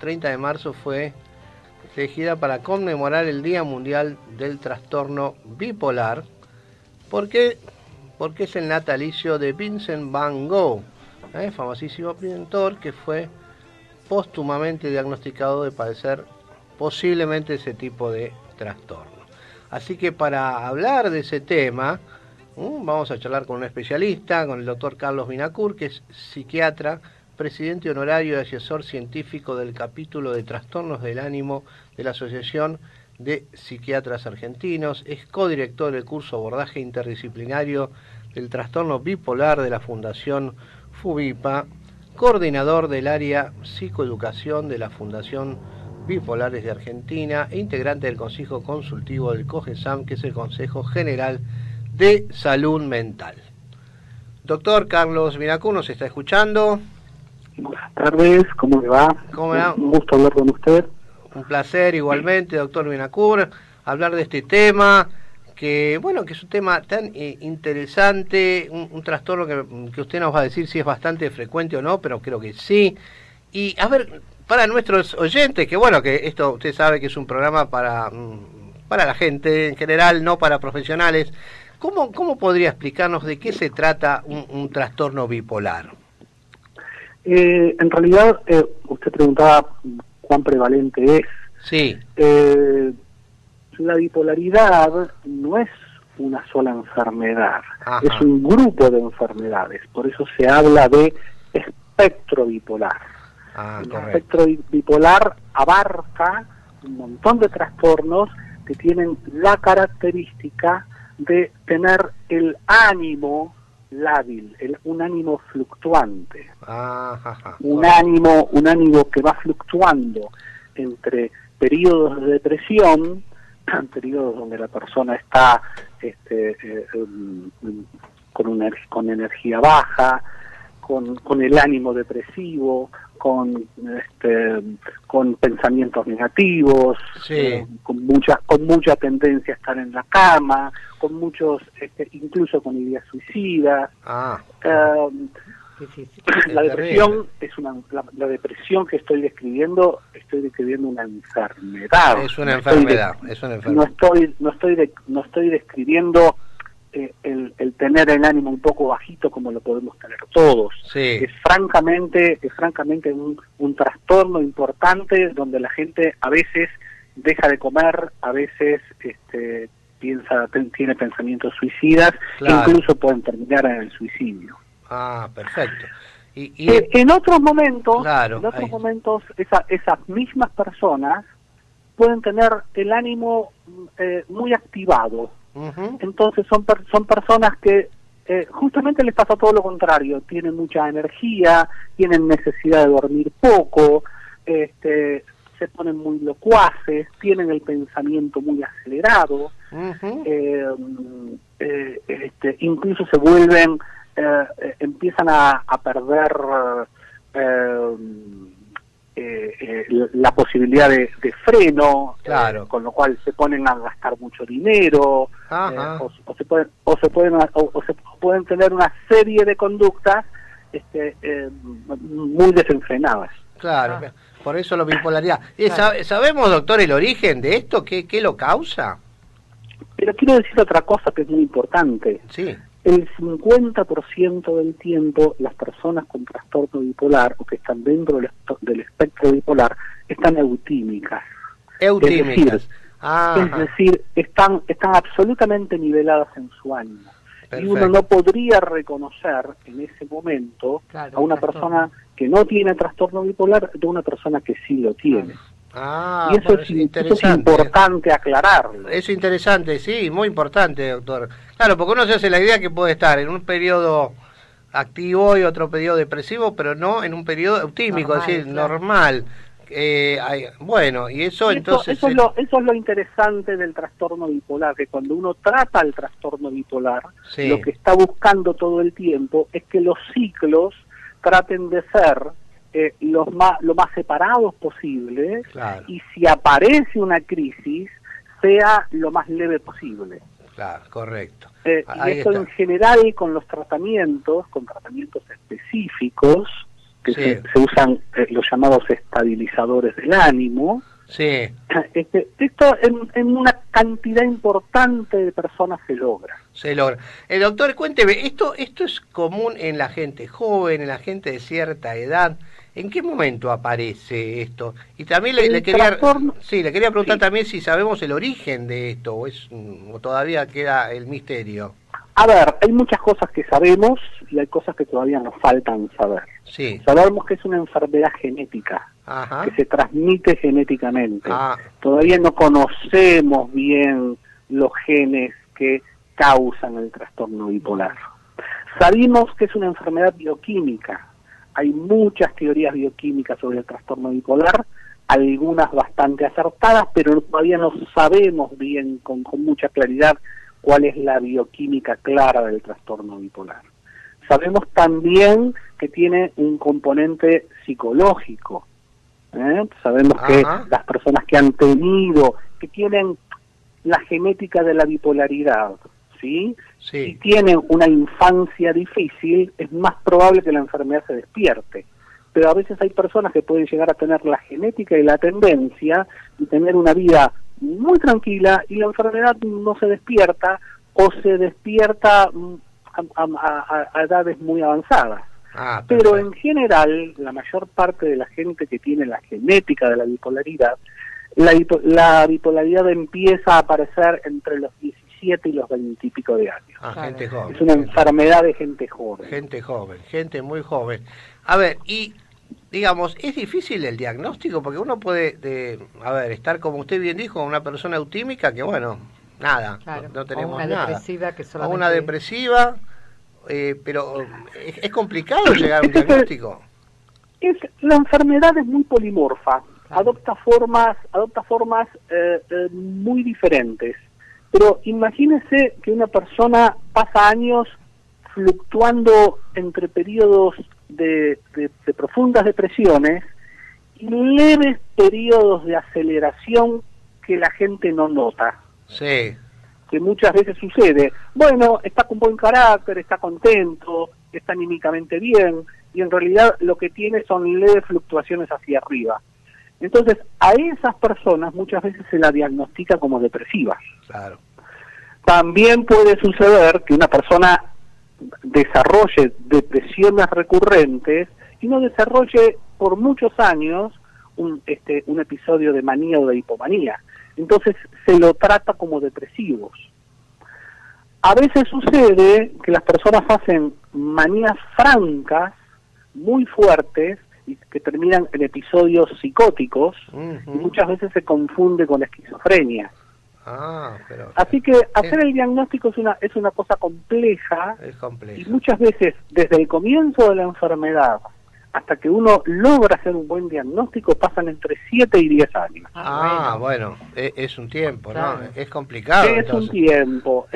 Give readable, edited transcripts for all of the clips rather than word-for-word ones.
30 de marzo fue elegida para conmemorar el Día Mundial del Trastorno Bipolar. ¿Por qué? Porque es el natalicio de Vincent Van Gogh, famosísimo pintor que fue póstumamente diagnosticado de padecer posiblemente ese tipo de trastorno. Así que para hablar de ese tema, vamos a charlar con un especialista, con el doctor Carlos Vinacur, que es psiquiatra, presidente honorario y asesor científico del capítulo de trastornos del ánimo de la Asociación de Psiquiatras Argentinos, es codirector del curso Abordaje Interdisciplinario del Trastorno Bipolar de la Fundación FUBIPA, coordinador del área Psicoeducación de la Fundación Bipolares de Argentina e integrante del Consejo Consultivo del COGESAM, que es el Consejo General de Salud Mental. Doctor Carlos Vinacur, ¿nos está escuchando? Buenas tardes, ¿cómo le va? ¿Cómo le va? Un gusto hablar con usted. Un placer igualmente, doctor Vinacur, hablar de este tema, que bueno, que es un tema tan interesante, un trastorno que usted nos va a decir si es bastante frecuente o no, pero creo que sí. Y a ver, para nuestros oyentes, que bueno, que esto usted sabe que es un programa para la gente en general, no para profesionales, ¿cómo podría explicarnos de qué se trata un trastorno bipolar? En realidad, usted preguntaba cuán prevalente es. Sí. La bipolaridad no es una sola enfermedad, Ajá. Es un grupo de enfermedades, por eso se habla de espectro bipolar. El espectro bipolar abarca un montón de trastornos que tienen la característica de tener el ánimo lábil, un ánimo fluctuante, un ánimo que va fluctuando entre periodos de depresión, periodos donde la persona está con energía baja, con el ánimo depresivo, con pensamientos negativos, sí. con mucha tendencia a estar en la cama, con muchos, incluso con ideas suicidas. La depresión la depresión que estoy describiendo una enfermedad. Es una enfermedad. No estoy describiendo el tener el ánimo un poco bajito como lo podemos tener todos. Sí. Es francamente un trastorno importante donde la gente a veces deja de comer, a veces tiene pensamientos suicidas, claro, que incluso pueden terminar en el suicidio. Perfecto. En otros momentos, claro, esas mismas personas pueden tener el ánimo muy activado. Uh-huh. Entonces son personas que justamente les pasa todo lo contrario, tienen mucha energía, tienen necesidad de dormir poco, se ponen muy locuaces, tienen el pensamiento muy acelerado, uh-huh, incluso se vuelven, empiezan a perder la posibilidad de freno, claro, con lo cual se ponen a gastar mucho dinero, o se pueden tener una serie de conductas muy desenfrenadas. Claro, por eso la bipolaridad. ¿Sabemos, doctor, el origen de esto? ¿Qué lo causa? Pero quiero decir otra cosa que es muy importante. Sí. El 50% del tiempo las personas con trastorno bipolar o que están dentro del espectro bipolar están eutímicas. Eutímicas. Es decir, están absolutamente niveladas en su ánimo. Perfecto. Y uno no podría reconocer en ese momento a una persona que no tiene trastorno bipolar de una persona que sí lo tiene. Y eso es importante aclararlo. Es interesante, sí, muy importante, doctor. Claro, porque uno se hace la idea que puede estar en un periodo activo y otro periodo depresivo, pero no en un periodo eutímico, es decir, claro, normal. Bueno, y eso entonces... Eso es lo interesante del trastorno bipolar, que cuando uno trata el trastorno bipolar, sí, lo que está buscando todo el tiempo es que los ciclos traten de ser lo más separados posible, claro, y si aparece una crisis, sea lo más leve posible. Claro, correcto. Y esto en general con tratamientos específicos, que Sí. se usan los llamados estabilizadores del ánimo. Sí. Esto en una cantidad importante de personas se logra. Se logra. Doctor, cuénteme, ¿esto es común en la gente joven, en la gente de cierta edad? ¿En qué momento aparece esto? Y también le quería preguntar también si sabemos el origen de esto, o todavía queda el misterio. A ver, hay muchas cosas que sabemos y hay cosas que todavía nos faltan saber. Sí. Sabemos que es una enfermedad genética, Ajá. que se transmite genéticamente. Ah. Todavía no conocemos bien los genes que causan el trastorno bipolar. Sabemos que es una enfermedad bioquímica. Hay muchas teorías bioquímicas sobre el trastorno bipolar, algunas bastante acertadas, pero todavía no sabemos bien con mucha claridad cuál es la bioquímica clara del trastorno bipolar. Sabemos también que tiene un componente psicológico. Sabemos que las personas que han tenido, que tienen la genética de la bipolaridad, ¿sí? Si tienen una infancia difícil, es más probable que la enfermedad se despierte. Pero a veces hay personas que pueden llegar a tener la genética y la tendencia y tener una vida muy tranquila y la enfermedad no se despierta o se despierta a edades muy avanzadas. Pero en general, la mayor parte de la gente que tiene la genética de la bipolaridad, la bipolaridad empieza a aparecer entre los 17 y los 20 y pico de años. Gente joven. Es una enfermedad de gente joven. Gente joven, gente muy joven. A ver, y digamos, ¿es difícil el diagnóstico? Porque uno puede, estar, como usted bien dijo, una persona autímica que, bueno, nada, no tenemos nada. Depresiva que solamente... O una depresiva, pero ¿es complicado llegar a un diagnóstico? La enfermedad es muy polimorfa, adopta formas muy diferentes. Pero imagínese que una persona pasa años fluctuando entre periodos de profundas depresiones y leves periodos de aceleración que la gente no nota. Sí. Que muchas veces sucede. Bueno, está con buen carácter, está contento, está anímicamente bien, y en realidad lo que tiene son leves fluctuaciones hacia arriba. Entonces, a esas personas muchas veces se la diagnostica como depresiva. Claro. También puede suceder que una persona desarrolle depresiones recurrentes y no desarrolle por muchos años un episodio de manía o de hipomanía. Entonces se lo trata como depresivos. A veces sucede que las personas hacen manías francas, muy fuertes, y que terminan en episodios psicóticos, y muchas veces se confunde con esquizofrenia. Así que hacer el diagnóstico es una cosa compleja, y muchas veces desde el comienzo de la enfermedad hasta que uno logra hacer un buen diagnóstico pasan entre 7 y 10 años. Bueno, es un tiempo, ¿no? Es complicado. Es un tiempo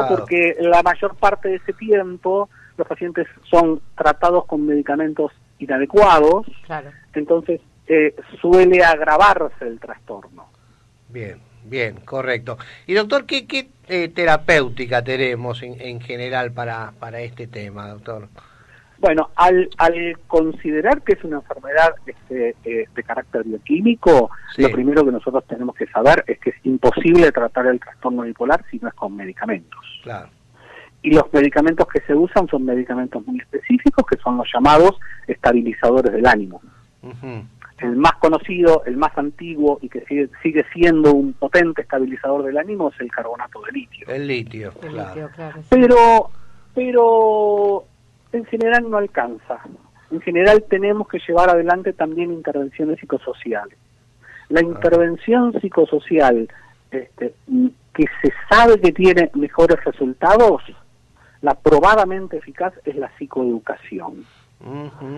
porque la mayor parte de ese tiempo los pacientes son tratados con medicamentos inadecuados, entonces suele agravarse el trastorno. Bien, correcto. Y doctor, ¿qué terapéutica tenemos en general para este tema, doctor? Bueno, al considerar que es una enfermedad de carácter bioquímico, lo primero que nosotros tenemos que saber es que es imposible tratar el trastorno bipolar si no es con medicamentos. Claro. Y los medicamentos que se usan son medicamentos muy específicos, que son los llamados estabilizadores del ánimo. El más conocido, el más antiguo y que sigue siendo un potente estabilizador del ánimo es el carbonato de litio. El litio, claro. Pero en general no alcanza. En general tenemos que llevar adelante también intervenciones psicosociales. La intervención psicosocial que se sabe que tiene mejores resultados, la probadamente eficaz es la psicoeducación.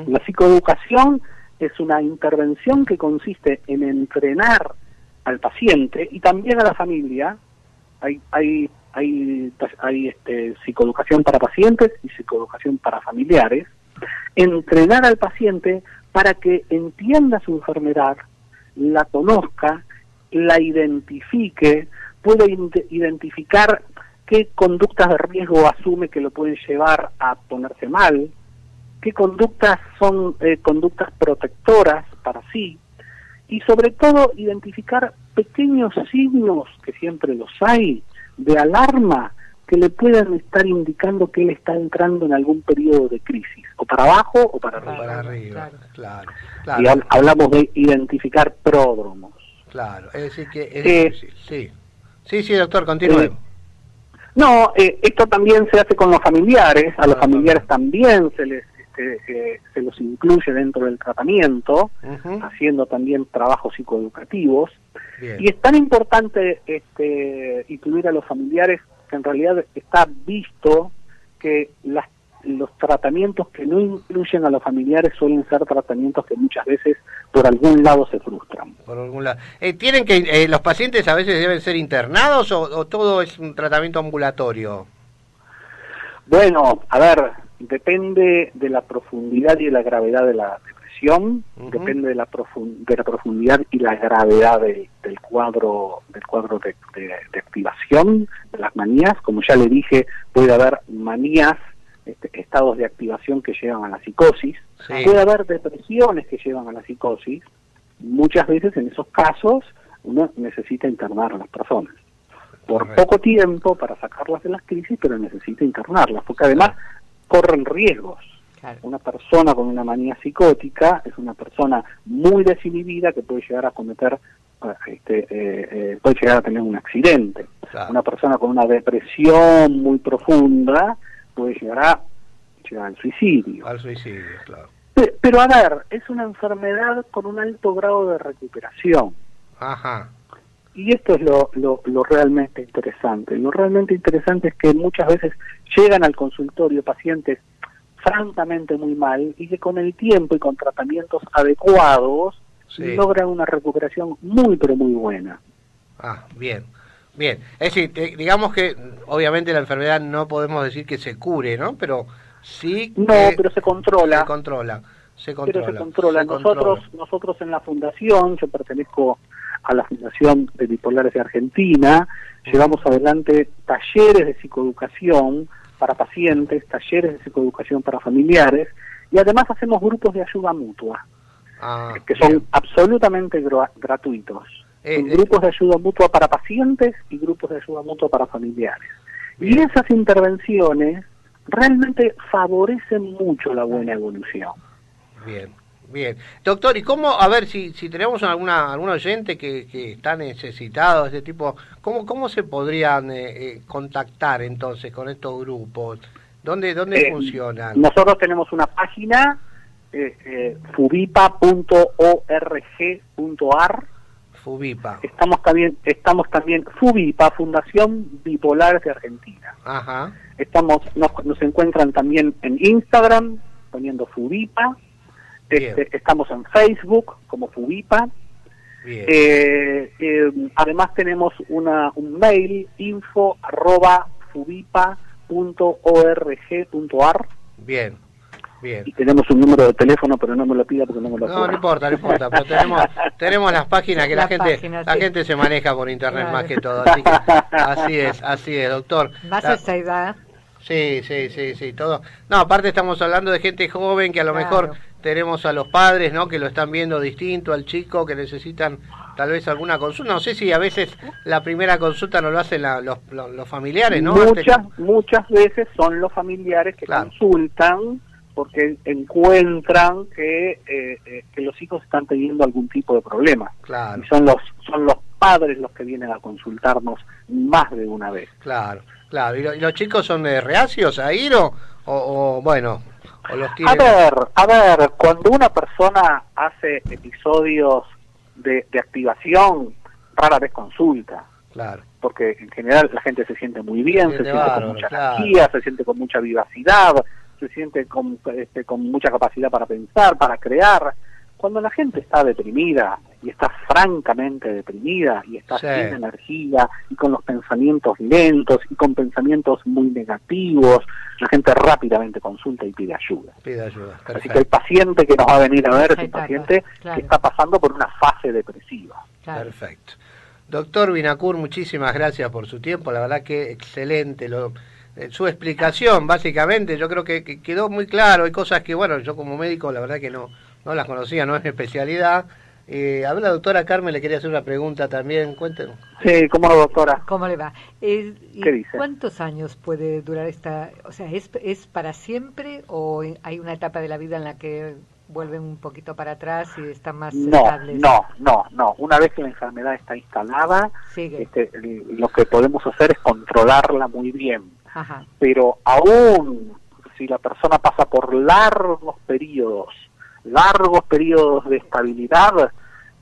La psicoeducación es una intervención que consiste en entrenar al paciente y también a la familia. Hay psicoeducación para pacientes y psicoeducación para familiares. Entrenar al paciente para que entienda su enfermedad, la conozca, la identifique, pueda identificar qué conductas de riesgo asume que lo pueden llevar a ponerse mal, qué conductas son conductas protectoras para sí, y sobre todo identificar pequeños signos, que siempre los hay, de alarma, que le puedan estar indicando que él está entrando en algún periodo de crisis, o para abajo o para arriba. Para arriba, claro. Y hablamos de identificar pródromos. Claro, es decir que es difícil, sí. Sí, doctor, continúe. Esto también se hace con los familiares. A los familiares también se los incluye dentro del tratamiento, haciendo también trabajos psicoeducativos. Bien. Y es tan importante incluir a los familiares que en realidad está visto que los tratamientos que no incluyen a los familiares suelen ser tratamientos que muchas veces por algún lado se frustran. Por algún lado. ¿Tienen que los pacientes a veces deben ser internados o todo es un tratamiento ambulatorio? Bueno, a ver, depende de la profundidad y de la gravedad de la depresión, depende de la profundidad y la gravedad del cuadro de activación de las manías. Como ya le dije, puede haber manías, estados de activación que llevan a la psicosis, puede haber depresiones que llevan a la psicosis. Muchas veces en esos casos uno necesita internar a las personas por poco tiempo para sacarlas de las crisis, pero necesita internarlas, porque además corren riesgos. Claro. Una persona con una manía psicótica es una persona muy desinhibida que puede llegar a cometer, puede llegar a tener un accidente. Claro. Una persona con una depresión muy profunda puede llegar al suicidio. Al suicidio, claro. Pero a ver, es una enfermedad con un alto grado de recuperación. Ajá. Y esto es lo realmente interesante. Lo realmente interesante es que muchas veces llegan al consultorio pacientes francamente muy mal y que con el tiempo y con tratamientos adecuados logran una recuperación muy pero muy buena. Bien. Es decir, digamos que obviamente la enfermedad no podemos decir que se cure, ¿no? Pero sí que pero se controla. Se controla. Nosotros en la fundación, yo pertenezco a la Fundación de Bipolares de Argentina, llevamos adelante talleres de psicoeducación para pacientes, talleres de psicoeducación para familiares, y además hacemos grupos de ayuda mutua, que son absolutamente gratuitos. Son grupos de ayuda mutua para pacientes y grupos de ayuda mutua para familiares. Bien. Y esas intervenciones realmente favorecen mucho la buena evolución. Bien. Doctor, ¿y cómo, a ver, si tenemos algún oyente que está necesitado de este tipo, ¿cómo se podrían contactar entonces con estos grupos? ¿Dónde funcionan? Nosotros tenemos una página, fubipa.org.ar. Fubipa. Estamos también FUBIPA, Fundación Bipolares de Argentina. Ajá. Nos encuentran también en Instagram poniendo FUBIPA. Estamos en Facebook como FUBIPA. Además tenemos un mail, info@fubipa.org.ar. Bien. Y tenemos un número de teléfono, pero no me lo pida porque no me lo acuerdo. No importa, pero tenemos las páginas que la gente se maneja por internet, claro. Más que todo, así es, doctor. Más esa edad. Sí, todo. No, aparte estamos hablando de gente joven que a lo mejor tenemos a los padres, ¿no? Que lo están viendo distinto al chico, que necesitan tal vez alguna consulta. No sé si a veces la primera consulta no lo hacen los familiares, ¿no? Muchas veces son los familiares que consultan porque encuentran que los hijos están teniendo algún tipo de problema. Claro. Y son los padres los que vienen a consultarnos más de una vez. Claro. ¿Y los chicos son reacios a ir o bueno, o los tienen? A ver, cuando una persona hace episodios de activación, rara vez consulta. Claro. Porque en general la gente se siente muy bien, se siente con mucha energía, se siente con mucha vivacidad, se siente con mucha capacidad para pensar, para crear. Cuando la gente está deprimida, y está francamente deprimida, y está sin energía, y con los pensamientos lentos, y con pensamientos muy negativos, la gente rápidamente consulta y pide ayuda. Perfecto. Así que el paciente que nos va a venir a ver es un paciente que está pasando por una fase depresiva. Claro. Perfecto. Doctor Vinacour, muchísimas gracias por su tiempo, la verdad que excelente su explicación, básicamente. Yo creo que quedó muy claro. Hay cosas que, bueno, yo como médico la verdad que no las conocía, no es mi especialidad. A ver, la doctora Carmen le quería hacer una pregunta también. Cuéntenos. Sí, ¿cómo no, doctora? ¿Cómo le va? ¿Qué dice? ¿Cuántos años puede durar esta? O sea, ¿es para siempre o hay una etapa de la vida en la que vuelven un poquito para atrás y están más estables? No. Una vez que la enfermedad está instalada, lo que podemos hacer es controlarla muy bien. Ajá. Pero aún si la persona pasa por largos periodos de estabilidad,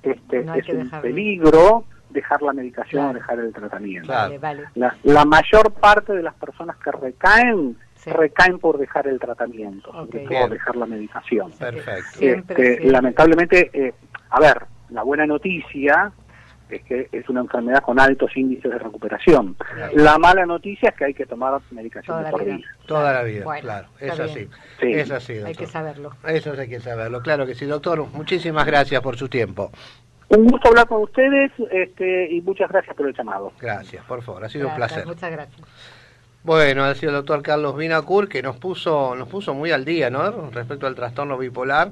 No es un peligro dejar la medicación o dejar el tratamiento. Claro. Vale. La mayor parte de las personas que recaen por dejar el tratamiento, sobre todo dejar la medicación. Perfecto. Lamentablemente, la buena noticia es que es una enfermedad con altos índices de recuperación. La mala noticia es que hay que tomar medicación de por vida. Toda la vida, bueno, claro. Es así. Sí. Es así, doctor. Hay que saberlo. Eso hay que saberlo. Claro que sí, doctor. Muchísimas gracias por su tiempo. Un gusto hablar con ustedes y muchas gracias por el llamado. Gracias, por favor. Ha sido un placer. Muchas gracias. Bueno, ha sido el doctor Carlos Vinacour que nos puso muy al día, ¿no? Respecto al trastorno bipolar.